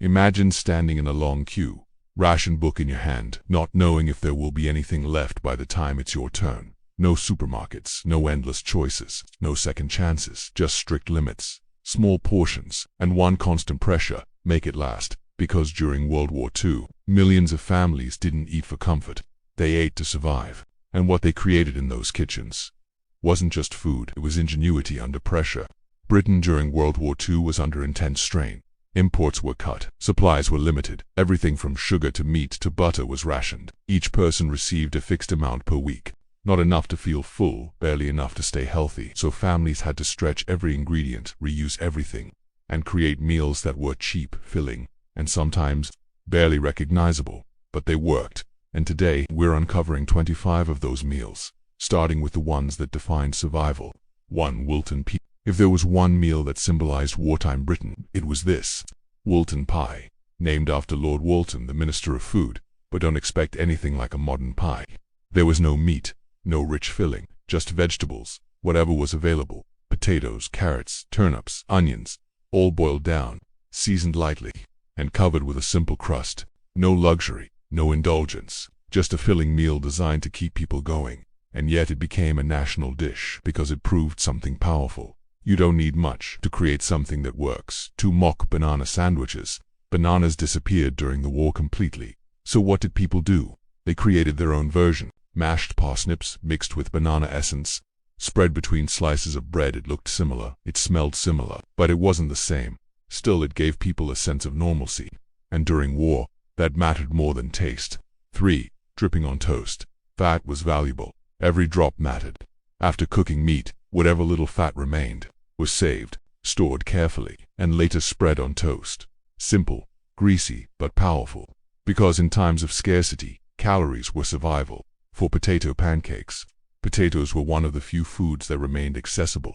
Imagine standing in a long queue, ration book in your hand, not knowing if there will be anything left by the time it's your turn. No supermarkets, no endless choices, no second chances, just strict limits, small portions, and one constant pressure: make it last. Because during World War II, millions of families didn't eat for comfort, they ate to survive. And what they created in those kitchens wasn't just food, it was ingenuity under pressure. Britain during World War II was under intense strain. Imports were cut, supplies were limited, everything from sugar to meat to butter was rationed. Each person received a fixed amount per week. Not enough to feel full, barely enough to stay healthy, so families had to stretch every ingredient, reuse everything, and create meals that were cheap, filling, and sometimes barely recognizable. But they worked, and today we're uncovering 25 of those meals, starting with the ones that defined survival. 1. Wilton Pie. If there was one meal that symbolized wartime Britain, it was this: Wilton pie, named after Lord Walton, the Minister of Food. But don't expect anything like a modern pie. There was no meat, no rich filling, just vegetables, whatever was available: potatoes, carrots, turnips, onions, all boiled down, seasoned lightly, and covered with a simple crust. No luxury, no indulgence, just a filling meal designed to keep people going. And yet it became a national dish because it proved something powerful. You don't need much to create something that works. 2. Mock banana sandwiches. Bananas disappeared during the war completely. So what did people do? They created their own version. Mashed parsnips mixed with banana essence, spread between slices of bread. It looked similar, it smelled similar, but it wasn't the same. Still, it gave people a sense of normalcy. And during war, that mattered more than taste. 3. Dripping on toast. Fat was valuable. Every drop mattered. After cooking meat, whatever little fat remained was saved, stored carefully, and later spread on toast. Simple, greasy, but powerful. Because in times of scarcity, calories were survival. 4. Potato pancakes. Potatoes were one of the few foods that remained accessible,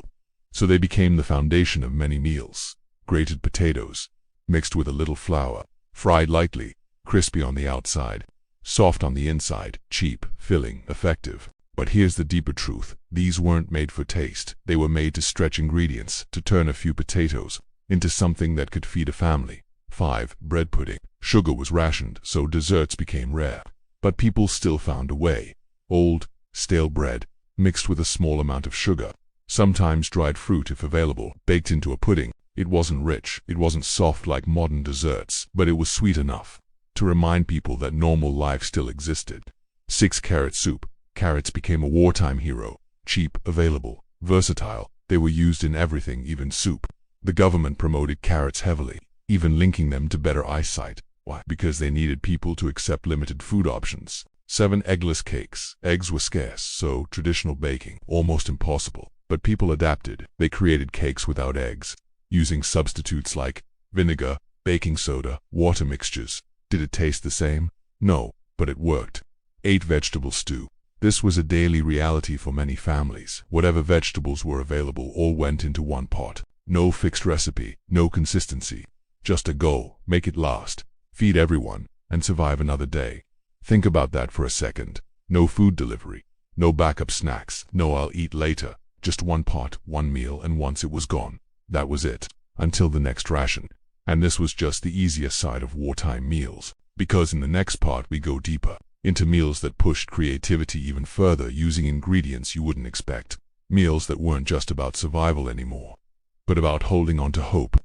so they became the foundation of many meals. Grated potatoes, mixed with a little flour, fried lightly, crispy on the outside, soft on the inside, cheap, filling, effective. But here's the deeper truth: these weren't made for taste. They were made to stretch ingredients, to turn a few potatoes into something that could feed a family. 5. Bread pudding. Sugar was rationed, so desserts became rare. But people still found a way. Old, stale bread, mixed with a small amount of sugar, sometimes dried fruit if available, baked into a pudding. It wasn't rich, it wasn't soft like modern desserts, but it was sweet enough to remind people that normal life still existed. 6. Carrot soup. Carrots became a wartime hero. Cheap, available, versatile. They were used in everything, even soup. The government promoted carrots heavily, even linking them to better eyesight. Why? Because they needed people to accept limited food options. 7. Eggless cakes. Eggs were scarce, so traditional baking almost impossible. But people adapted. They created cakes without eggs, using substitutes like vinegar, baking soda, water mixtures. Did it taste the same? No, but it worked. 8. Vegetable stew. This was a daily reality for many families. Whatever vegetables were available all went into one pot. No fixed recipe, no consistency. Just a goal: make it last, feed everyone, and survive another day. Think about that for a second. No food delivery, no backup snacks, no "I'll eat later." Just one pot, one meal, and once it was gone, that was it, until the next ration. And this was just the easier side of wartime meals, because in the next part we go deeper into meals that pushed creativity even further, using ingredients you wouldn't expect. Meals that weren't just about survival anymore, but about holding on to hope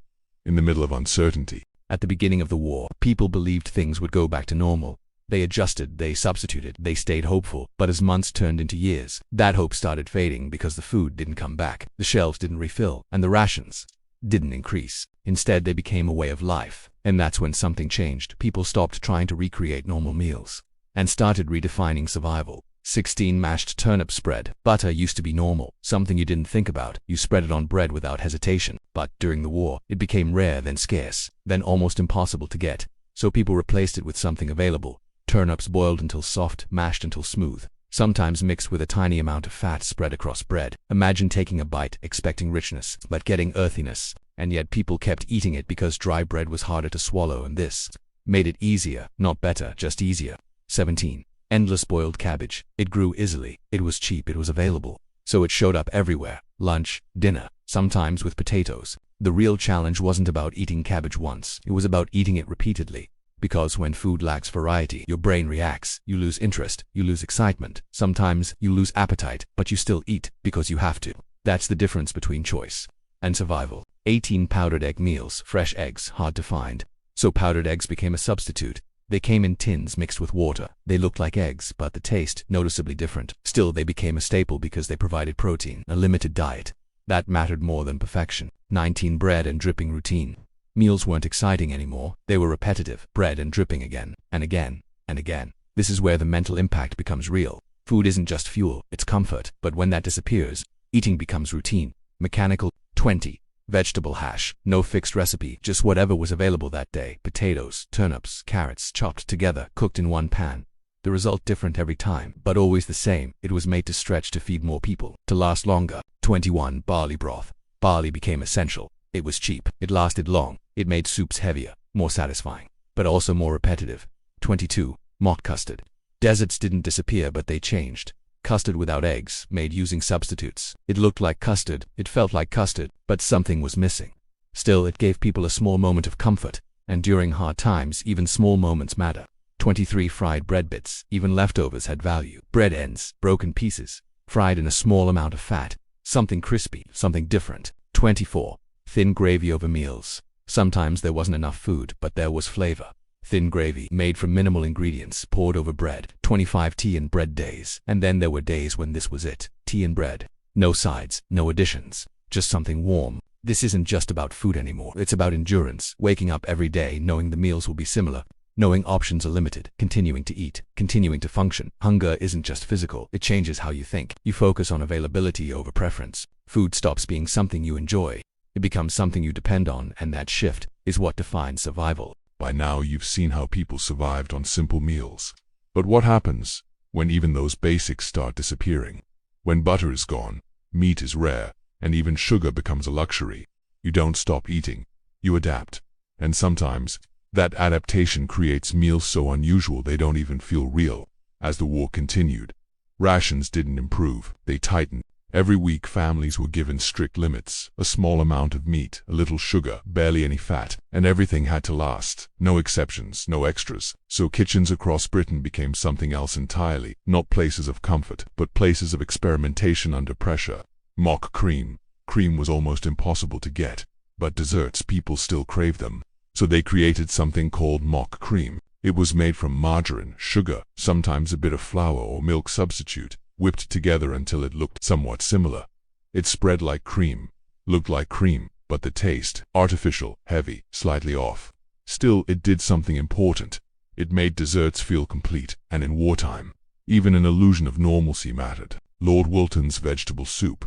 in the middle of uncertainty. At the beginning of the war, people believed things would go back to normal. They adjusted, they substituted, they stayed hopeful. But as months turned into years, that hope started fading because the food didn't come back, the shelves didn't refill, and the rations didn't increase. Instead, they became a way of life. And that's when something changed. People stopped trying to recreate normal meals and started redefining survival. 16. Mashed turnip spread. Butter used to be normal, something you didn't think about. You spread it on bread without hesitation. But during the war, it became rare, then scarce, then almost impossible to get. So people replaced it with something available. Turnips boiled until soft, mashed until smooth, sometimes mixed with a tiny amount of fat spread across bread. Imagine taking a bite, expecting richness, but getting earthiness. And yet people kept eating it because dry bread was harder to swallow, and this made it easier, not better, just easier. 17. Endless boiled cabbage. It grew easily, it was cheap, it was available. So it showed up everywhere. Lunch, dinner, sometimes with potatoes, The real challenge wasn't about eating cabbage once, it was about eating it repeatedly. Because when food lacks variety, your brain reacts, you lose interest, you lose excitement, sometimes you lose appetite, but you still eat because you have to. That's the difference between choice and survival. 18 powdered egg meals, fresh eggs, hard to find. So powdered eggs became a substitute. They came in tins mixed with water. They looked like eggs, but the taste noticeably different. Still, they became a staple because they provided protein, a limited diet. That mattered more than perfection. 19 bread and dripping routine. Meals weren't exciting anymore, they were repetitive, bread and dripping again, and again, and again. This is where the mental impact becomes real. Food isn't just fuel, it's comfort, but when that disappears, eating becomes routine, mechanical. 20. Vegetable hash. No fixed recipe, just whatever was available that day. Potatoes, turnips, carrots, chopped together, cooked in one pan. The result different every time, but always the same. It was made to stretch to feed more people, to last longer. 21. Barley broth. Barley became essential. It was cheap, it lasted long, it made soups heavier, more satisfying, but also more repetitive. 22. Mock custard. Desserts didn't disappear, but they changed. Custard without eggs, made using substitutes. It looked like custard, it felt like custard, but something was missing. Still, it gave people a small moment of comfort, and during hard times, even small moments matter. 23. Fried bread bits. Even leftovers had value. Bread ends, broken pieces, fried in a small amount of fat. Something crispy, something different. 24. Thin gravy over meals. Sometimes there wasn't enough food, but there was flavor. Thin gravy, made from minimal ingredients, poured over bread. 25. Tea and bread days. And then there were days when this was it. Tea and bread. No sides, no additions. Just something warm. This isn't just about food anymore. It's about endurance. Waking up every day knowing the meals will be similar. Knowing options are limited. Continuing to eat. Continuing to function. Hunger isn't just physical. It changes how you think. You focus on availability over preference. Food stops being something you enjoy. It becomes something you depend on, and that shift is what defines survival. By now you've seen how people survived on simple meals. But what happens when even those basics start disappearing? When butter is gone, meat is rare, and even sugar becomes a luxury. You don't stop eating, you adapt. And sometimes, that adaptation creates meals so unusual they don't even feel real. As the war continued, rations didn't improve, they tightened. Every week families were given strict limits, a small amount of meat, a little sugar, barely any fat, and everything had to last. No exceptions, no extras. So kitchens across Britain became something else entirely, not places of comfort, but places of experimentation under pressure. Mock cream. Cream was almost impossible to get, but desserts, people still crave them. So they created something called mock cream. It was made from margarine, sugar, sometimes a bit of flour or milk substitute, whipped together until it looked somewhat similar. It spread like cream, looked like cream, but the taste, artificial, heavy, slightly off. Still, it did something important. It made desserts feel complete, and in wartime, even an illusion of normalcy mattered. Lord Wilton's vegetable soup.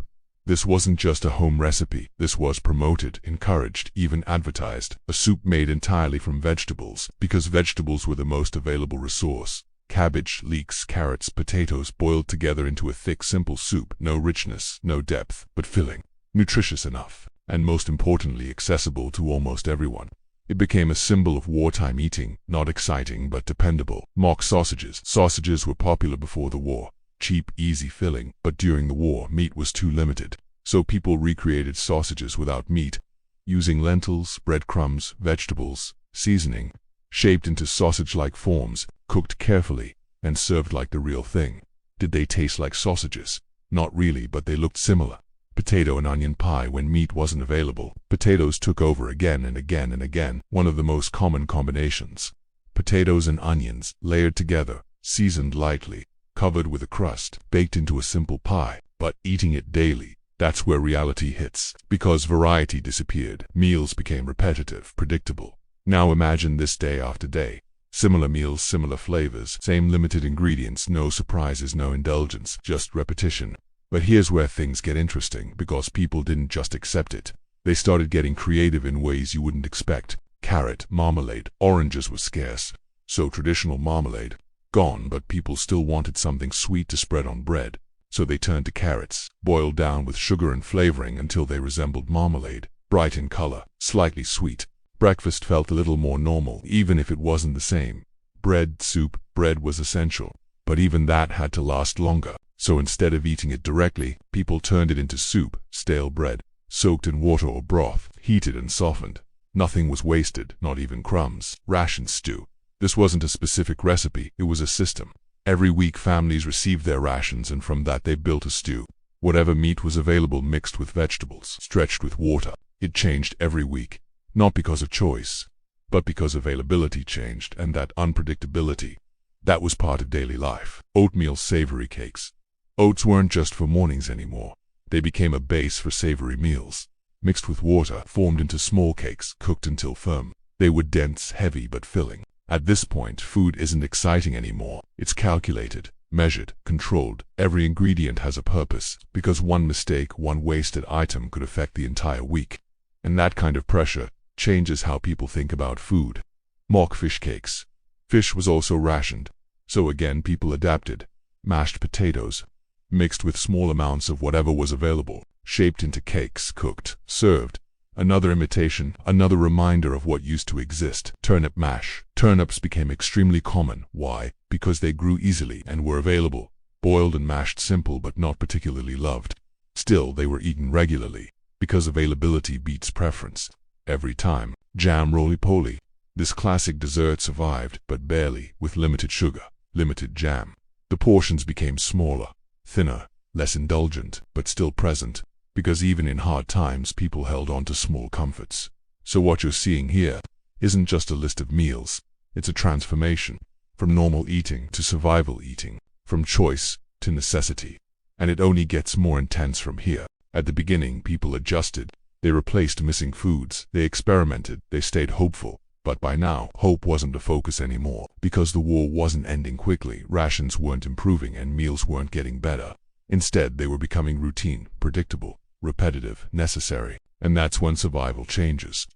This wasn't just a home recipe. This was promoted, encouraged, even advertised. A soup made entirely from vegetables, because vegetables were the most available resource. Cabbage, leeks, carrots, potatoes boiled together into a thick, simple soup. No richness, no depth, but filling. Nutritious enough, and most importantly accessible to almost everyone. It became a symbol of wartime eating, not exciting but dependable. Mock sausages. Sausages were popular before the war. Cheap, easy filling, but during the war, meat was too limited. So people recreated sausages without meat, using lentils, breadcrumbs, vegetables, seasoning, shaped into sausage-like forms, cooked carefully, and served like the real thing. Did they taste like sausages? Not really, but they looked similar. Potato and onion pie. When meat wasn't available, potatoes took over again and again and again, one of the most common combinations. Potatoes and onions, layered together, seasoned lightly, covered with a crust, baked into a simple pie. But eating it daily, that's where reality hits. Because variety disappeared, meals became repetitive, predictable. Now imagine this day after day. Similar meals, similar flavors, same limited ingredients, no surprises, no indulgence, just repetition. But here's where things get interesting, because people didn't just accept it. They started getting creative in ways you wouldn't expect. Carrot, marmalade, oranges were scarce, so traditional marmalade gone, but people still wanted something sweet to spread on bread. So they turned to carrots, boiled down with sugar and flavoring until they resembled marmalade, bright in color, slightly sweet. Breakfast felt a little more normal, even if it wasn't the same. Bread, soup, bread was essential, but even that had to last longer. So instead of eating it directly, people turned it into soup, stale bread. soaked in water or broth, heated and softened. Nothing was wasted, not even crumbs. Ration stew. This wasn't a specific recipe, it was a system. Every week families received their rations, and from that they built a stew. Whatever meat was available mixed with vegetables, stretched with water. It changed every week, not because of choice, but because availability changed, and that unpredictability, that was part of daily life. Oatmeal savory cakes. Oats weren't just for mornings anymore. They became a base for savory meals. Mixed with water, formed into small cakes, cooked until firm. They were dense, heavy, but filling. At this point, food isn't exciting anymore. It's calculated, measured, controlled. Every ingredient has a purpose, because one mistake, one wasted item could affect the entire week. And that kind of pressure changes how people think about food. Mock fish cakes. Fish was also rationed. So again, people adapted. Mashed potatoes, mixed with small amounts of whatever was available, shaped into cakes, cooked, served. Another imitation, another reminder of what used to exist. Turnip mash. Turnips became extremely common. Why? Because they grew easily and were available. Boiled and mashed, simple but not particularly loved. Still, they were eaten regularly, because availability beats preference. Every time. Jam roly-poly. This classic dessert survived, but barely, with limited sugar, limited jam. The portions became smaller, thinner, less indulgent, but still present, because even in hard times people held on to small comforts. So what you're seeing here isn't just a list of meals, it's a transformation, from normal eating to survival eating, from choice to necessity. And it only gets more intense from here. At the beginning, people adjusted. They replaced missing foods, they experimented, they stayed hopeful. But by now, hope wasn't the focus anymore, because the war wasn't ending quickly, rations weren't improving, and meals weren't getting better. Instead, they were becoming routine, predictable, repetitive, necessary. And that's when survival changes.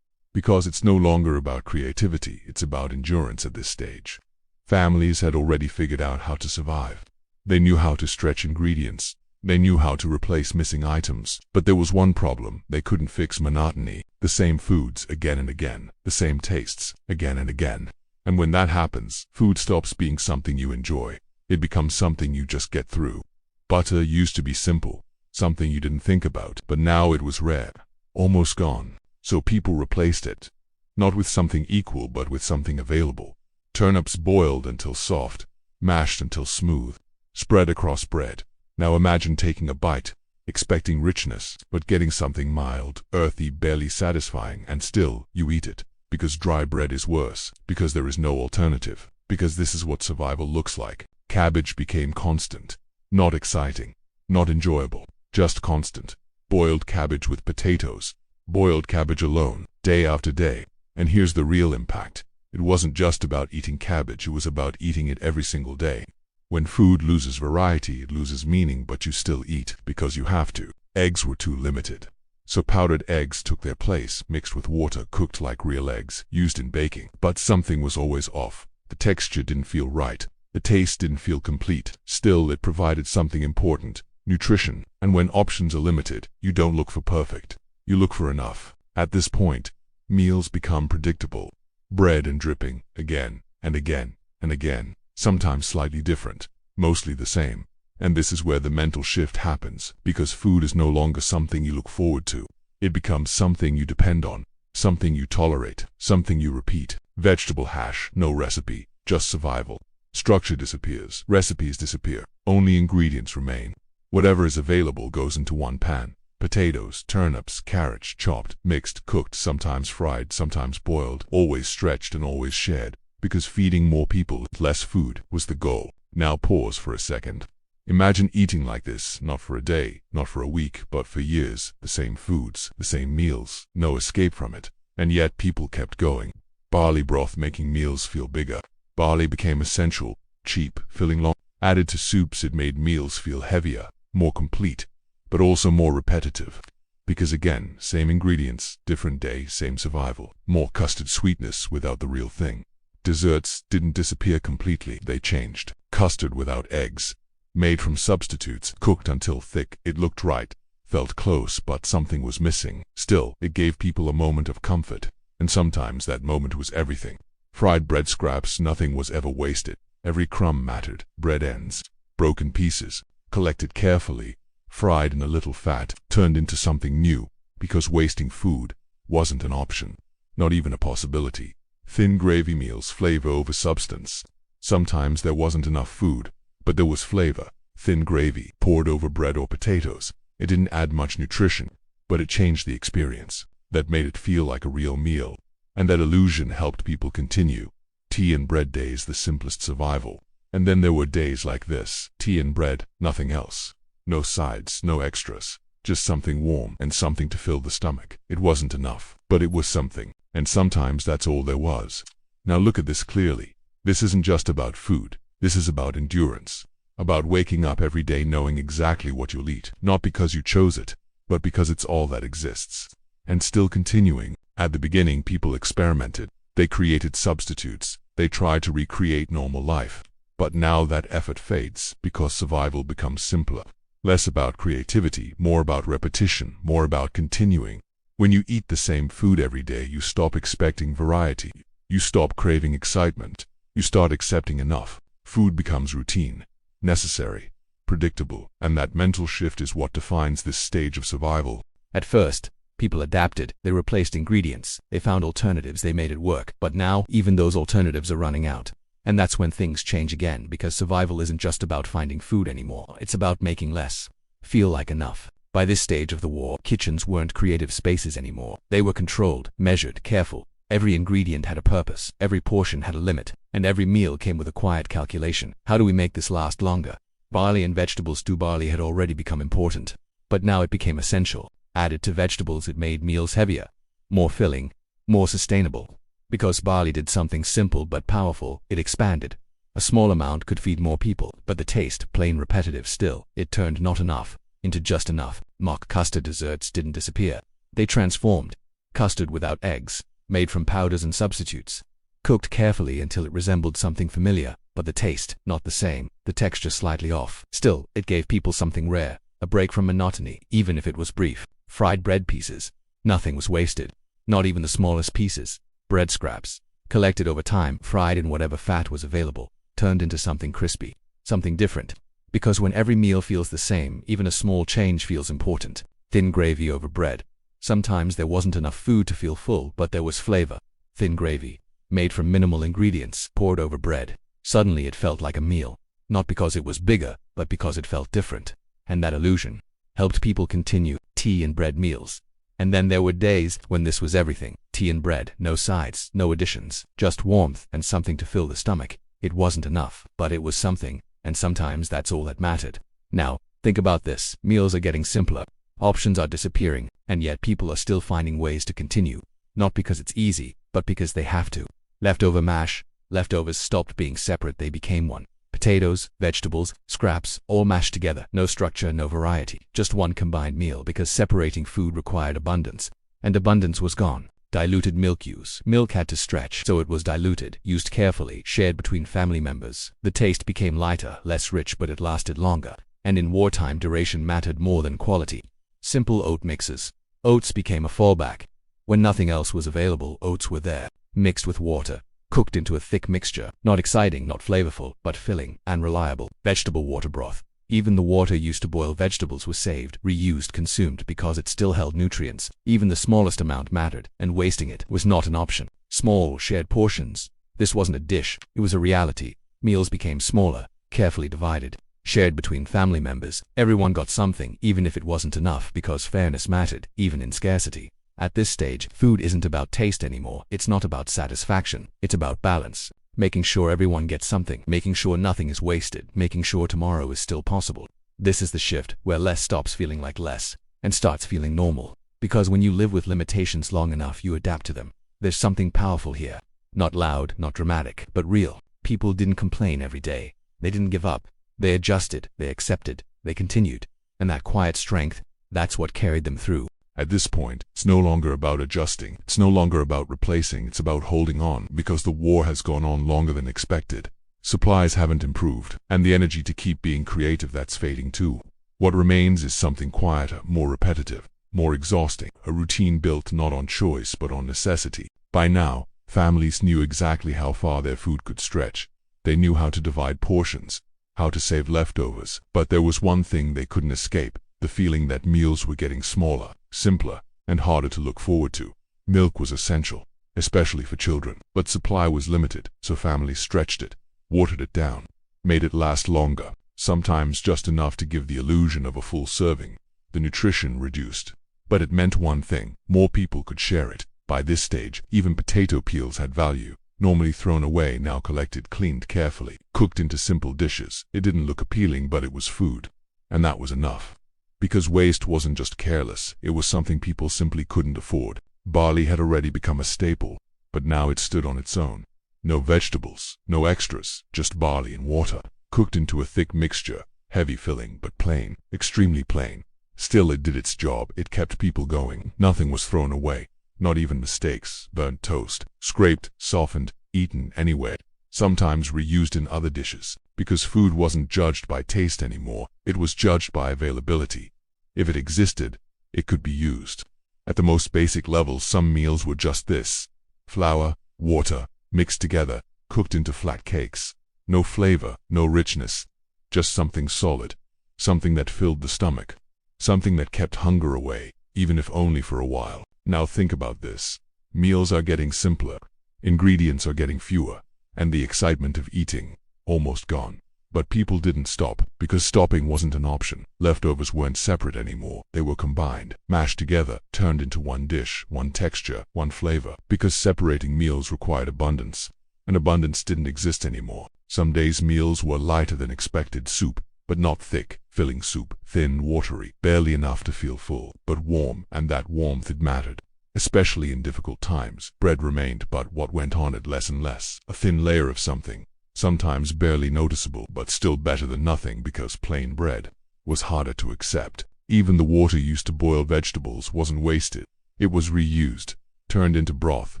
Because it's no longer about creativity, it's about endurance at this stage. Families had already figured out how to survive. They knew how to stretch ingredients. They knew how to replace missing items. But there was one problem: they couldn't fix monotony. The same foods again and again. The same tastes again and again. And when that happens, food stops being something you enjoy. It becomes something you just get through. Butter used to be simple, something you didn't think about, but now it was rare, almost gone. So people replaced it, not with something equal, but with something available. Turnips boiled until soft, mashed until smooth, spread across bread. Now imagine taking a bite, expecting richness, but getting something mild, earthy, barely satisfying, and still you eat it. Because dry bread is worse, because there is no alternative, because this is what survival looks like. Cabbage became constant. Not exciting, not enjoyable, just constant. Boiled cabbage with potatoes, boiled cabbage alone, day after day. And here's the real impact. It wasn't just about eating cabbage, it was about eating it every single day. When food loses variety, it loses meaning, but you still eat, because you have to. Eggs were too limited. So powdered eggs took their place, mixed with water, cooked like real eggs, used in baking. But something was always off. The texture didn't feel right. The taste didn't feel complete. Still, it provided something important: nutrition. And when options are limited, you don't look for perfect. You look for enough. At this point, meals become predictable. Bread and dripping, again, and again, and again. Sometimes slightly different, mostly the same. And this is where the mental shift happens, because food is no longer something you look forward to. It becomes something you depend on, something you tolerate, something you repeat. Vegetable hash, no recipe, just survival. Structure disappears, recipes disappear, only ingredients remain. Whatever is available goes into one pan. Potatoes, turnips, carrots, chopped, mixed, cooked, sometimes fried, sometimes boiled, always stretched and always shared. Because feeding more people with less food was the goal. Now pause for a second. Imagine eating like this, not for a day, not for a week, but for years. The same foods, the same meals, no escape from it. And yet people kept going. Barley broth making meals feel bigger. Barley became essential, cheap, filling long. Added to soups, it made meals feel heavier, more complete, but also more repetitive. Because again, same ingredients, different day, same survival. More custard sweetness without the real thing. Desserts didn't disappear completely, they changed. Custard without eggs, made from substitutes, cooked until thick. It looked right, felt close, but something was missing. Still, it gave people a moment of comfort, and sometimes that moment was everything. Fried bread scraps, nothing was ever wasted. Every crumb mattered. Bread ends, broken pieces, collected carefully, fried in a little fat, turned into something new. because wasting food wasn't an option, not even a possibility. Thin gravy meals, flavor over substance. Sometimes there wasn't enough food, but there was flavor. Thin gravy poured over bread or potatoes. It didn't add much nutrition, but it changed the experience. That made it feel like a real meal, and that illusion helped people continue. Tea and bread days, the simplest survival. And then there were days like this, tea and bread, nothing else. No sides, no extras, just something warm and something to fill the stomach. It wasn't enough, but it was something, and sometimes that's all there was. Now look at this clearly. This isn't just about food, this is about endurance. About waking up every day knowing exactly what you'll eat, not because you chose it, but because it's all that exists. And still continuing. At the beginning, people experimented. They created substitutes. They tried to recreate normal life. But now that effort fades because survival becomes simpler. Less about creativity, more about repetition, more about continuing. When you eat the same food every day, you stop expecting variety. You stop craving excitement. You start accepting enough. Food becomes routine, necessary, predictable, and that mental shift is what defines this stage of survival. At first, people adapted. They replaced ingredients. They found alternatives. They made it work. But now, even those alternatives are running out. And that's when things change again, because survival isn't just about finding food anymore. It's about making less feel like enough. By this stage of the war, kitchens weren't creative spaces anymore. They were controlled, measured, careful. Every ingredient had a purpose. Every portion had a limit. And every meal came with a quiet calculation. How do we make this last longer? Barley and vegetables too. Barley had already become important, but now it became essential. Added to vegetables, it made meals heavier, more filling, more sustainable. Because barley did something simple but powerful, it expanded. A small amount could feed more people, but the taste, plain repetitive still, it turned not enough into just enough. Mock custard desserts didn't disappear. They transformed. Custard without eggs, made from powders and substitutes. Cooked carefully until it resembled something familiar, but the taste, not the same, the texture slightly off. Still, it gave people something rare, a break from monotony, even if it was brief. Fried bread pieces. Nothing was wasted. Not even the smallest pieces. Bread scraps, collected over time, fried in whatever fat was available, turned into something crispy, something different. Because when every meal feels the same, even a small change feels important. Thin gravy over bread. Sometimes there wasn't enough food to feel full, but there was flavor. Thin gravy, made from minimal ingredients, poured over bread. Suddenly it felt like a meal. Not because it was bigger, but because it felt different. And that illusion helped people continue tea and bread meals. And then there were days when this was everything. Tea and bread, no sides, no additions, just warmth and something to fill the stomach. It wasn't enough, but it was something, and sometimes that's all that mattered. Now, think about this. Meals are getting simpler. Options are disappearing, and yet people are still finding ways to continue. Not because it's easy, but because they have to. Leftover mash. Leftovers stopped being separate, they became one. Potatoes, vegetables, scraps, all mashed together. No structure, no variety. Just one combined meal, because separating food required abundance. And abundance was gone. Diluted milk use. Milk had to stretch, so it was diluted, used carefully, shared between family members. The taste became lighter, less rich, but it lasted longer. And in wartime, duration mattered more than quality. Simple oat mixes. Oats became a fallback. When nothing else was available, oats were there, mixed with water, cooked into a thick mixture. Not exciting, not flavorful, but filling and reliable. Vegetable water broth. Even the water used to boil vegetables was saved, reused, consumed, because it still held nutrients. Even the smallest amount mattered, and wasting it was not an option. Small, shared portions. This wasn't a dish, it was a reality. Meals became smaller, carefully divided, shared between family members. Everyone got something, even if it wasn't enough, because fairness mattered, even in scarcity. At this stage, food isn't about taste anymore. It's not about satisfaction. It's about balance. Making sure everyone gets something, making sure nothing is wasted, making sure tomorrow is still possible. This is the shift, where less stops feeling like less, and starts feeling normal. Because when you live with limitations long enough, you adapt to them. There's something powerful here. Not loud, not dramatic, but real. People didn't complain every day. They didn't give up. They adjusted, they accepted, they continued. And that quiet strength, that's what carried them through. At this point, it's no longer about adjusting. It's no longer about replacing. It's about holding on, because the war has gone on longer than expected. Supplies haven't improved, and the energy to keep being creative, that's fading too. What remains is something quieter, more repetitive, more exhausting, a routine built not on choice but on necessity. By now, families knew exactly how far their food could stretch. They knew how to divide portions, how to save leftovers. But there was one thing they couldn't escape, the feeling that meals were getting smaller, simpler, and harder to look forward to. Milk was essential, especially for children, but supply was limited, so families stretched it, watered it down, made it last longer, sometimes just enough to give the illusion of a full serving. The nutrition reduced, but it meant one thing: more people could share it. By this stage, even potato peels had value. Normally thrown away, now collected, cleaned carefully, cooked into simple dishes. It didn't look appealing, but it was food, and that was enough. Because waste wasn't just careless, it was something people simply couldn't afford. Barley had already become a staple, but now it stood on its own. No vegetables, no extras, just barley and water, cooked into a thick mixture, heavy filling but plain, extremely plain. Still, it did its job. It kept people going. Nothing was thrown away, not even mistakes, burnt toast, scraped, softened, eaten anyway, sometimes reused in other dishes. Because food wasn't judged by taste anymore, it was judged by availability. If it existed, it could be used. At the most basic levels, some meals were just this: flour, water, mixed together, cooked into flat cakes. No flavor, no richness, just something solid, something that filled the stomach, something that kept hunger away, even if only for a while. Now think about this. Meals are getting simpler, ingredients are getting fewer, and the excitement of eating almost gone. But people didn't stop, because stopping wasn't an option. Leftovers weren't separate anymore. They were combined, mashed together, turned into one dish, one texture, one flavor. Because separating meals required abundance, and abundance didn't exist anymore. Some days meals were lighter than expected: soup, but not thick, filling soup, thin, watery, barely enough to feel full, but warm, and that warmth, it mattered. Especially in difficult times. Bread remained, but what went on it less and less. A thin layer of something, sometimes barely noticeable, but still better than nothing, because plain bread was harder to accept. Even the water used to boil vegetables wasn't wasted. It was reused, turned into broth,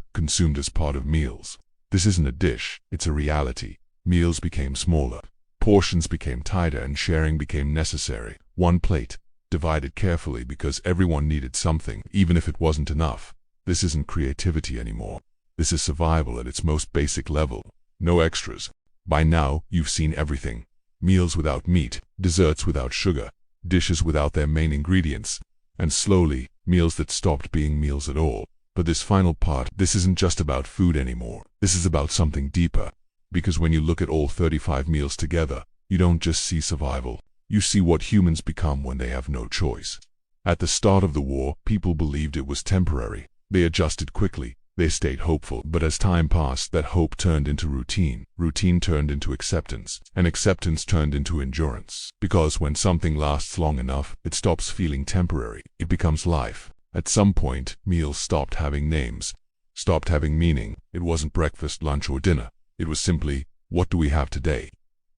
consumed as part of meals. This isn't a dish, it's a reality. Meals became smaller, portions became tighter, and sharing became necessary. One plate, divided carefully because everyone needed something, even if it wasn't enough. This isn't creativity anymore. This is survival at its most basic level. No extras. By now, you've seen everything. Meals without meat, desserts without sugar, dishes without their main ingredients, and slowly, meals that stopped being meals at all. But this final part, this isn't just about food anymore. This is about something deeper. Because when you look at all 35 meals together, you don't just see survival. You see what humans become when they have no choice. At the start of the war, people believed it was temporary. They adjusted quickly. They stayed hopeful. But as time passed, that hope turned into routine. Routine turned into acceptance. And acceptance turned into endurance. Because when something lasts long enough, it stops feeling temporary. It becomes life. At some point, meals stopped having names, stopped having meaning. It wasn't breakfast, lunch, or dinner. It was simply, what do we have today?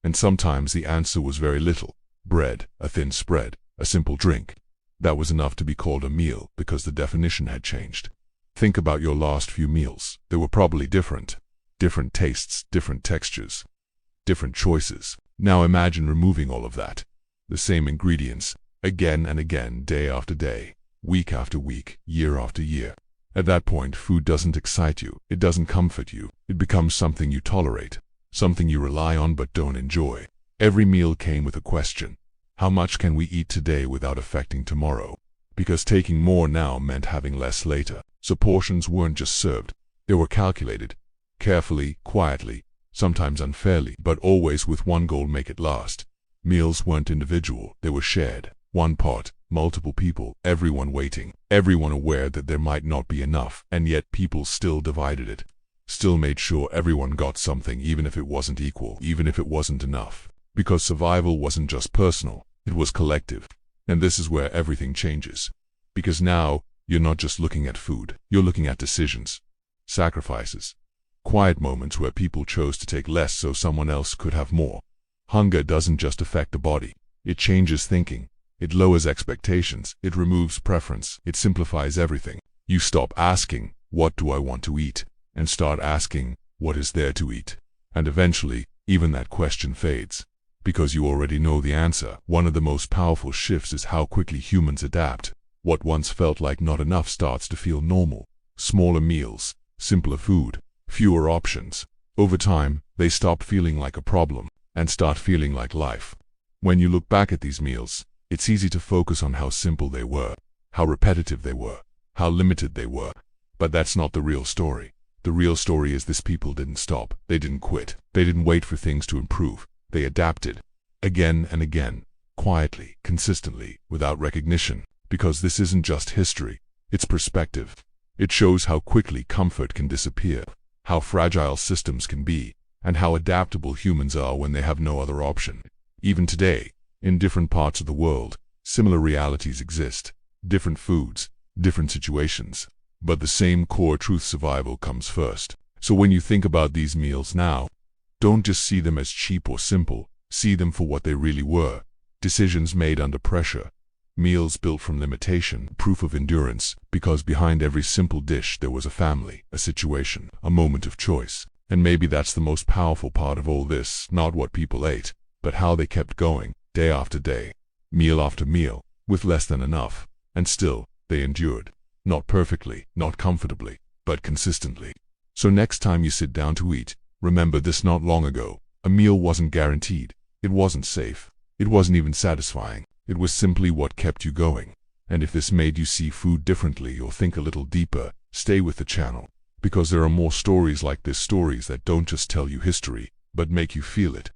And sometimes the answer was very little. Bread, a thin spread, a simple drink. That was enough to be called a meal, because the definition had changed. Think about your last few meals. They were probably different. Different tastes, different textures, different choices. Now imagine removing all of that. The same ingredients, again and again, day after day, week after week, year after year. At that point, food doesn't excite you. It doesn't comfort you. It becomes something you tolerate, something you rely on but don't enjoy. Every meal came with a question: how much can we eat today without affecting tomorrow? Because taking more now meant having less later. So portions weren't just served. They were calculated, carefully, quietly, sometimes unfairly, but always with one goal: make it last. Meals weren't individual. They were shared. One pot, multiple people, everyone waiting, everyone aware that there might not be enough, and yet people still divided it. Still made sure everyone got something, even if it wasn't equal, even if it wasn't enough. Because survival wasn't just personal, it was collective. And this is where everything changes. Because now, you're not just looking at food, you're looking at decisions, sacrifices, quiet moments where people chose to take less so someone else could have more. Hunger doesn't just affect the body, it changes thinking, it lowers expectations, it removes preference, it simplifies everything. You stop asking, what do I want to eat? And start asking, what is there to eat? And eventually, even that question fades. Because you already know the answer. One of the most powerful shifts is how quickly humans adapt. What once felt like not enough starts to feel normal. Smaller meals, simpler food, fewer options. Over time, they stop feeling like a problem and start feeling like life. When you look back at these meals, it's easy to focus on how simple they were, how repetitive they were, how limited they were. But that's not the real story. The real story is this: people didn't stop. They didn't quit. They didn't wait for things to improve. They adapted. Again and again. Quietly, consistently, without recognition. Because this isn't just history. It's perspective. It shows how quickly comfort can disappear, how fragile systems can be, and how adaptable humans are when they have no other option. Even today, in different parts of the world, similar realities exist. Different foods, different situations. But the same core truth: survival comes first. So when you think about these meals now, don't just see them as cheap or simple. See them for what they really were. Decisions made under pressure. Meals built from limitation, proof of endurance, because behind every simple dish there was a family, a situation, a moment of choice. And maybe that's the most powerful part of all this, not what people ate, but how they kept going, day after day, meal after meal, with less than enough. And still, they endured. Not perfectly, not comfortably, but consistently. So next time you sit down to eat, remember this: not long ago, a meal wasn't guaranteed. It wasn't safe. It wasn't even satisfying. It was simply what kept you going. And if this made you see food differently or think a little deeper, stay with the channel. Because there are more stories like this, stories that don't just tell you history, but make you feel it.